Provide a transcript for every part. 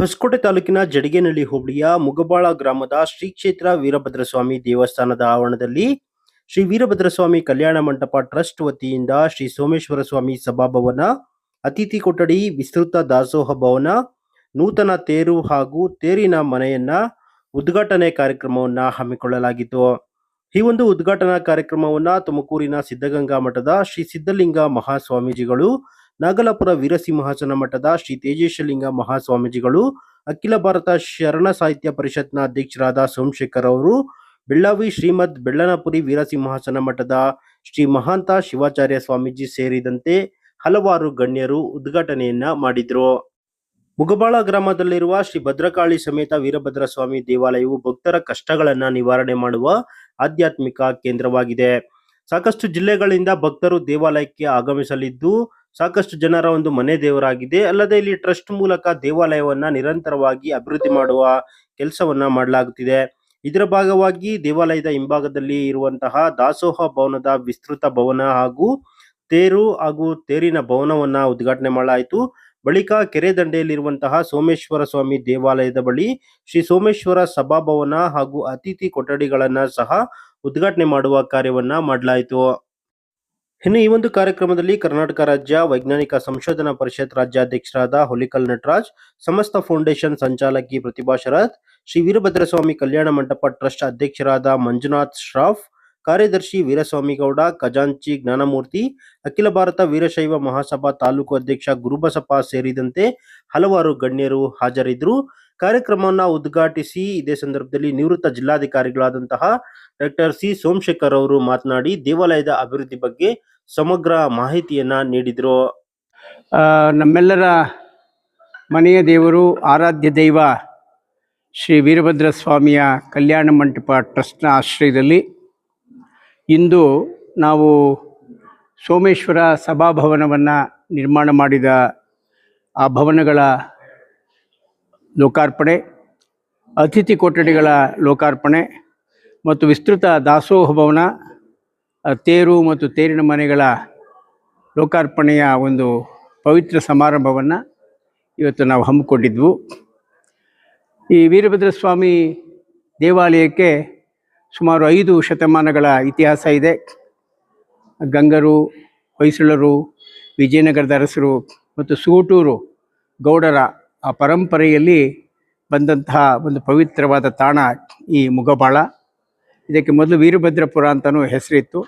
ಹೊಸಕೋಟೆ ತಾಲೂಕಿನ ಜಡಿಗೇನಹಳ್ಳಿ ಹೋಬಳಿಯ ಮುಗಬಾಳ ಗ್ರಾಮದ ಶ್ರೀ ಕ್ಷೇತ್ರ ವೀರಭದ್ರಸ್ವಾಮಿ ದೇವಸ್ಥಾನದ ಆವರಣದಲ್ಲಿ ಶ್ರೀ ವೀರಭದ್ರಸ್ವಾಮಿ ಕಲ್ಯಾಣ ಮಂಟಪ ಟ್ರಸ್ಟ್ ವತಿಯಿಂದ ಶ್ರೀ ಸೋಮೇಶ್ವರ ಸ್ವಾಮಿ ಸಭಾಭವನ, ಅತಿಥಿ ಕೊಠಡಿ, ವಿಸ್ತೃತ ದಾಸೋಹ ಭವನ, ನೂತನ ತೇರು ಹಾಗೂ ತೇರಿನ ಮನೆಯನ್ನ ಉದ್ಘಾಟನೆ ಕಾರ್ಯಕ್ರಮವನ್ನ ಹಮ್ಮಿಕೊಳ್ಳಲಾಗಿತ್ತು. ಈ ಒಂದು ಉದ್ಘಾಟನಾ ಕಾರ್ಯಕ್ರಮವನ್ನ ತುಮಕೂರಿನ ಸಿದ್ಧಗಂಗಾ ಮಠದ ಶ್ರೀ ಸಿದ್ಧಲಿಂಗ ಮಹಾಸ್ವಾಮೀಜಿಗಳು, ನಾಗಲಾಪುರ ವೀರಸಿಂಹಾಸನ ಮಠದ ಶ್ರೀ ತೇಜೇಶಲಿಂಗ ಮಹಾಸ್ವಾಮೀಜಿಗಳು, ಅಖಿಲ ಭಾರತ ಶರಣ ಸಾಹಿತ್ಯ ಪರಿಷತ್ನ ಅಧ್ಯಕ್ಷರಾದ ಸೋಮಶೇಖರ್ ಅವರು, ಬೆಳ್ಳಾವಿ ಶ್ರೀಮದ್ ಬೆಳ್ಳನಪುರಿ ವೀರಸಿಂಹಾಸನ ಮಠದ ಶ್ರೀ ಮಹಾಂತ ಶಿವಾಚಾರ್ಯ ಸ್ವಾಮೀಜಿ ಸೇರಿದಂತೆ ಹಲವಾರು ಗಣ್ಯರು ಉದ್ಘಾಟನೆಯನ್ನ ಮಾಡಿದ್ರು. ಮುಗಬಾಳ ಗ್ರಾಮದಲ್ಲಿರುವ ಶ್ರೀ ಭದ್ರಕಾಳಿ ಸಮೇತ ವೀರಭದ್ರಸ್ವಾಮಿ ದೇವಾಲಯವು ಭಕ್ತರ ಕಷ್ಟಗಳನ್ನ ನಿವಾರಣೆ ಮಾಡುವ ಆಧ್ಯಾತ್ಮಿಕ ಕೇಂದ್ರವಾಗಿದೆ. ಸಾಕಷ್ಟು ಜಿಲ್ಲೆಗಳಿಂದ ಭಕ್ತರು ದೇವಾಲಯಕ್ಕೆ ಆಗಮಿಸಲಿದ್ದು, ಸಾಕಷ್ಟು ಜನರ ಒಂದು ಮನೆ ದೇವರಾಗಿದೆ. ಅಲ್ಲದೆ ಇಲ್ಲಿ ಟ್ರಸ್ಟ್ ಮೂಲಕ ದೇವಾಲಯವನ್ನ ನಿರಂತರವಾಗಿ ಅಭಿವೃದ್ಧಿ ಮಾಡುವ ಕೆಲಸವನ್ನ ಮಾಡಲಾಗುತ್ತಿದೆ. ಇದರ ಭಾಗವಾಗಿ ದೇವಾಲಯದ ಹಿಂಭಾಗದಲ್ಲಿ ಇರುವಂತಹ ದಾಸೋಹ ಭವನದ ವಿಸ್ತೃತ ಭವನ ಹಾಗೂ ತೇರು ಹಾಗೂ ತೇರಿನ ಭವನವನ್ನ ಉದ್ಘಾಟನೆ ಮಾಡಲಾಯಿತು. ಬಳಿಕ ಕೆರೆ ದಂಡೆಯಲ್ಲಿರುವಂತಹ ಸೋಮೇಶ್ವರ ಸ್ವಾಮಿ ದೇವಾಲಯದ ಬಳಿ ಶ್ರೀ ಸೋಮೇಶ್ವರ ಸಭಾಭವನ ಹಾಗೂ ಅತಿಥಿ ಕೊಠಡಿಗಳನ್ನ ಸಹ ಉದ್ಘಾಟನೆ ಮಾಡುವ ಕಾರ್ಯವನ್ನ ಮಾಡಲಾಯಿತು. ಇನ್ನು ಈ ಒಂದು ಕಾರ್ಯಕ್ರಮದಲ್ಲಿ ಕರ್ನಾಟಕ ರಾಜ್ಯ ವೈಜ್ಞಾನಿಕ ಸಂಶೋಧನಾ ಪರಿಷತ್ ರಾಜ್ಯಾಧ್ಯಕ್ಷರಾದ ಹುಲಿಕಲ್ ನಟರಾಜ್, ಸಮಸ್ತ ಫೌಂಡೇಶನ್ ಸಂಚಾಲಕಿ ಪ್ರತಿಭಾ ಶರತ್, ಶ್ರೀ ವೀರಭದ್ರಸ್ವಾಮಿ ಕಲ್ಯಾಣ ಮಂಟಪ ಟ್ರಸ್ಟ್ ಅಧ್ಯಕ್ಷರಾದ ಮಂಜುನಾಥ್ ಶ್ರಾಫ್, ಕಾರ್ಯದರ್ಶಿ ವೀರಸ್ವಾಮಿಗೌಡ, ಖಜಾಂಚಿ ಜ್ಞಾನಮೂರ್ತಿ, ಅಖಿಲ ಭಾರತ ವೀರಶೈವ ಮಹಾಸಭಾ ತಾಲೂಕು ಅಧ್ಯಕ್ಷ ಗುರುಬಸಪ್ಪ ಸೇರಿದಂತೆ ಹಲವಾರು ಗಣ್ಯರು ಹಾಜರಿದ್ದರು. ಕಾರ್ಯಕ್ರಮವನ್ನು ಉದ್ಘಾಟಿಸಿ ಇದೇ ಸಂದರ್ಭದಲ್ಲಿ ನಿವೃತ್ತ ಜಿಲ್ಲಾಧಿಕಾರಿಗಳಾದಂತಹ ಡಾಕ್ಟರ್ ಸಿ ಸೋಮಶೇಖರ್ ಅವರು ಮಾತನಾಡಿ ದೇವಾಲಯದ ಅಭಿವೃದ್ಧಿ ಬಗ್ಗೆ ಸಮಗ್ರ ಮಾಹಿತಿಯನ್ನ ನೀಡಿದರು. ನಮ್ಮೆಲ್ಲರ ಮನೆಯ ದೇವರು, ಆರಾಧ್ಯ ದೈವ ಶ್ರೀ ವೀರಭದ್ರ ಸ್ವಾಮಿಯ ಕಲ್ಯಾಣ ಮಂಟಪ ಟ್ರಸ್ಟ್ನ ಆಶ್ರಯದಲ್ಲಿ ಇಂದು ನಾವು ಸೋಮೇಶ್ವರ ಸಭಾಭವನವನ್ನು ನಿರ್ಮಾಣ ಮಾಡಿದ ಆ ಭವನಗಳ ಲೋಕಾರ್ಪಣೆ, ಅತಿಥಿ ಕೊಠಡಿಗಳ ಲೋಕಾರ್ಪಣೆ ಮತ್ತು ವಿಸ್ತೃತ ದಾಸೋಹ ಭವನ, ತೇರು ಮತ್ತು ತೇರಿನ ಮನೆಗಳ ಲೋಕಾರ್ಪಣೆಯ ಒಂದು ಪವಿತ್ರ ಸಮಾರಂಭವನ್ನು ಇವತ್ತು ನಾವು ಹಮ್ಮಿಕೊಂಡಿದ್ವು. ಈ ವೀರಭದ್ರ ಸ್ವಾಮಿ ದೇವಾಲಯಕ್ಕೆ ಸುಮಾರು 5 ಶತಮಾನಗಳ ಇತಿಹಾಸ ಇದೆ. ಗಂಗರು, ಹೊಯ್ಸಳರು, ವಿಜಯನಗರದ ಅರಸರು ಮತ್ತು ಸೂಟೂರು ಗೌಡರ ಆ ಪರಂಪರೆಯಲ್ಲಿ ಬಂದಂತಹ ಒಂದು ಪವಿತ್ರವಾದ ತಾಣ ಈ ಮುಗಬಾಳ. ಇದಕ್ಕೆ ಮೊದಲು ವೀರಭದ್ರಪುರ ಅಂತಲೂ ಹೆಸರಿತ್ತು.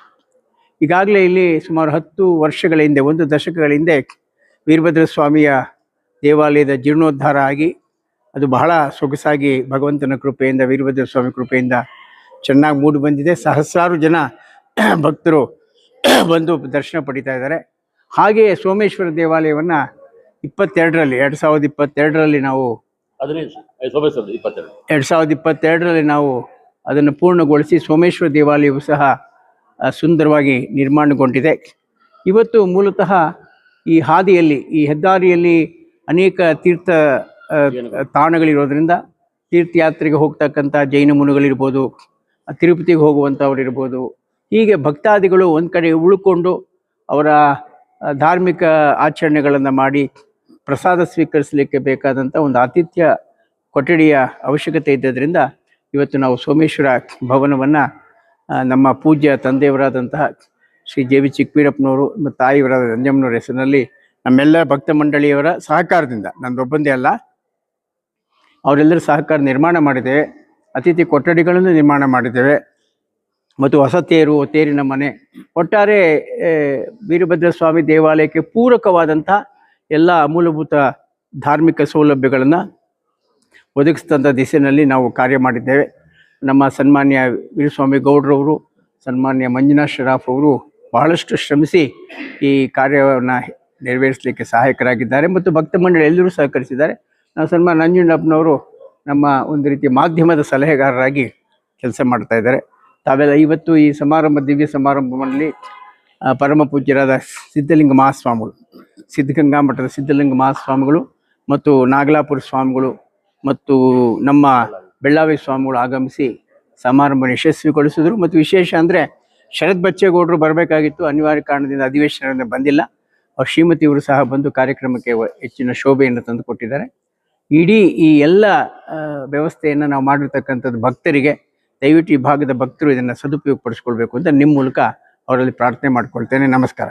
ಈಗಾಗಲೇ ಇಲ್ಲಿ ಸುಮಾರು 10 ವರ್ಷಗಳ ಹಿಂದೆ, 1 ದಶಕಗಳ ಹಿಂದೆ ವೀರಭದ್ರ ಸ್ವಾಮಿಯ ದೇವಾಲಯದ ಜೀರ್ಣೋದ್ಧಾರ ಆಗಿ ಅದು ಬಹಳ ಸೊಗಸಾಗಿ ಭಗವಂತನ ಕೃಪೆಯಿಂದ, ವೀರಭದ್ರ ಸ್ವಾಮಿ ಕೃಪೆಯಿಂದ ಚೆನ್ನಾಗಿ ಮೂಡಿ ಬಂದಿದೆ. ಸಹಸ್ರಾರು ಜನ ಭಕ್ತರು ಬಂದು ದರ್ಶನ ಪಡಿತಾ ಇದ್ದಾರೆ. ಹಾಗೆಯೇ ಸೋಮೇಶ್ವರ ದೇವಾಲಯವನ್ನು 2022ರಲ್ಲಿ ನಾವು 2022ರಲ್ಲಿ ನಾವು ಅದನ್ನು ಪೂರ್ಣಗೊಳಿಸಿ ಸೋಮೇಶ್ವರ ದೇವಾಲಯವು ಸಹ ಸುಂದರವಾಗಿ ನಿರ್ಮಾಣಗೊಂಡಿದೆ. ಇವತ್ತು ಮೂಲತಃ ಈ ಹಾದಿಯಲ್ಲಿ, ಈ ಹೆದ್ದಾರಿಯಲ್ಲಿ ಅನೇಕ ತೀರ್ಥ ತಾಣಗಳಿರೋದ್ರಿಂದ ತೀರ್ಥಯಾತ್ರೆಗೆ ಹೋಗ್ತಕ್ಕಂಥ ಜೈನ ಮುನಿಗಳಿರ್ಬೋದು, ತಿರುಪತಿಗೆ ಹೋಗುವಂಥವ್ರಿರ್ಬೋದು, ಹೀಗೆ ಭಕ್ತಾದಿಗಳು ಒಂದು ಕಡೆ ಉಳ್ಕೊಂಡು ಅವರ ಧಾರ್ಮಿಕ ಆಚರಣೆಗಳನ್ನು ಮಾಡಿ ಪ್ರಸಾದ ಸ್ವೀಕರಿಸಲಿಕ್ಕೆ ಬೇಕಾದಂಥ ಒಂದು ಆತಿಥ್ಯ ಕೊಠಡಿಯ ಅವಶ್ಯಕತೆ ಇದ್ದರಿಂದ ಇವತ್ತು ನಾವು ಸೋಮೇಶ್ವರ ಭವನವನ್ನು ನಮ್ಮ ಪೂಜ್ಯ ತಂದೆಯವರಾದಂತಹ ಶ್ರೀ ಜೆ ವಿ ಚಿಕ್ಕವೀರಪ್ಪನವರು ಮತ್ತು ತಾಯಿಯವರಾದ ನಂಜಮ್ಮನವರ ಹೆಸರಿನಲ್ಲಿ ನಮ್ಮೆಲ್ಲ ಭಕ್ತ ಮಂಡಳಿಯವರ ಸಹಕಾರದಿಂದ, ನಂದೊಬ್ಬಂದೇ ಅಲ್ಲ, ಅವರೆಲ್ಲರ ಸಹಕಾರ ನಿರ್ಮಾಣ ಮಾಡಿದ್ದೇವೆ. ಅತಿಥಿ ಕೊಠಡಿಗಳನ್ನು ನಿರ್ಮಾಣ ಮಾಡಿದ್ದೇವೆ ಮತ್ತು ಹೊಸ ತೇರು, ತೇರಿನ ಮನೆ, ಒಟ್ಟಾರೆ ವೀರಭದ್ರ ಸ್ವಾಮಿ ದೇವಾಲಯಕ್ಕೆ ಪೂರಕವಾದಂಥ ಎಲ್ಲ ಮೂಲಭೂತ ಧಾರ್ಮಿಕ ಸೌಲಭ್ಯಗಳನ್ನು ಒದಗಿಸಿದಂಥ ದಿಸೆಯಲ್ಲಿ ನಾವು ಕಾರ್ಯ ಮಾಡಿದ್ದೇವೆ. ನಮ್ಮ ಸನ್ಮಾನ್ಯ ವೀರಸ್ವಾಮಿ ಗೌಡ್ರವರು, ಸನ್ಮಾನ್ಯ ಮಂಜುನಾಥ್ ಶ್ರಾಫ್ ಅವರು ಬಹಳಷ್ಟು ಶ್ರಮಿಸಿ ಈ ಕಾರ್ಯವನ್ನು ನೆರವೇರಿಸಲಿಕ್ಕೆ ಸಹಾಯಕರಾಗಿದ್ದಾರೆ ಮತ್ತು ಭಕ್ತ ಮಂಡಳಿ ಎಲ್ಲರೂ ಸಹಕರಿಸಿದ್ದಾರೆ. ನಾವು ಸನ್ಮಾನ್ಯ ನಂಜುಂಡಪ್ಪನವರು ನಮ್ಮ ಒಂದು ರೀತಿ ಮಾಧ್ಯಮದ ಸಲಹೆಗಾರರಾಗಿ ಕೆಲಸ ಮಾಡ್ತಾ ಇದ್ದಾರೆ. ತಾವೆಲ್ಲ ಇವತ್ತು ಈ ಸಮಾರಂಭ, ದಿವ್ಯ ಸಮಾರಂಭದಲ್ಲಿ ಪರಮ ಪೂಜ್ಯರಾದ ಸಿದ್ಧಲಿಂಗ ಮಹಾಸ್ವಾಮಿಗಳು, ಸಿದ್ಧಗಂಗಾ ಮಠದ ಸಿದ್ಧಲಿಂಗ ಮಹಾಸ್ವಾಮಿಗಳು ಮತ್ತು ನಾಗಲಾಪುರ ಸ್ವಾಮಿಗಳು ಮತ್ತು ನಮ್ಮ ಬೆಳ್ಳಾವಿ ಸ್ವಾಮಿಗಳು ಆಗಮಿಸಿ ಸಮಾರಂಭ ಯಶಸ್ವಿಗೊಳಿಸಿದ್ರು. ಮತ್ತು ವಿಶೇಷ ಅಂದರೆ ಶರತ್ ಬಚ್ಚೇಗೌಡರು ಬರಬೇಕಾಗಿತ್ತು, ಅನಿವಾರ್ಯ ಕಾರಣದಿಂದ ಅಧಿವೇಶನದಿಂದ ಬಂದಿಲ್ಲ. ಅವ್ರ ಶ್ರೀಮತಿಯವರು ಸಹ ಬಂದು ಕಾರ್ಯಕ್ರಮಕ್ಕೆ ಹೆಚ್ಚಿನ ಶೋಭೆಯನ್ನು ತಂದುಕೊಟ್ಟಿದ್ದಾರೆ. ಇಡೀ ಈ ಎಲ್ಲ ವ್ಯವಸ್ಥೆಯನ್ನು ನಾವು ಮಾಡಿರ್ತಕ್ಕಂಥದ್ದು ಭಕ್ತರಿಗೆ ದಯವಿಟ್ಟು ಈ ಭಾಗದ ಭಕ್ತರು ಇದನ್ನು ಸದುಪಯೋಗ ಪಡಿಸ್ಕೊಳ್ಬೇಕು ಅಂತ ನಿಮ್ಮ ಮೂಲಕ ಅವರಲ್ಲಿ ಪ್ರಾರ್ಥನೆ ಮಾಡ್ಕೊಳ್ತೇನೆ. ನಮಸ್ಕಾರ.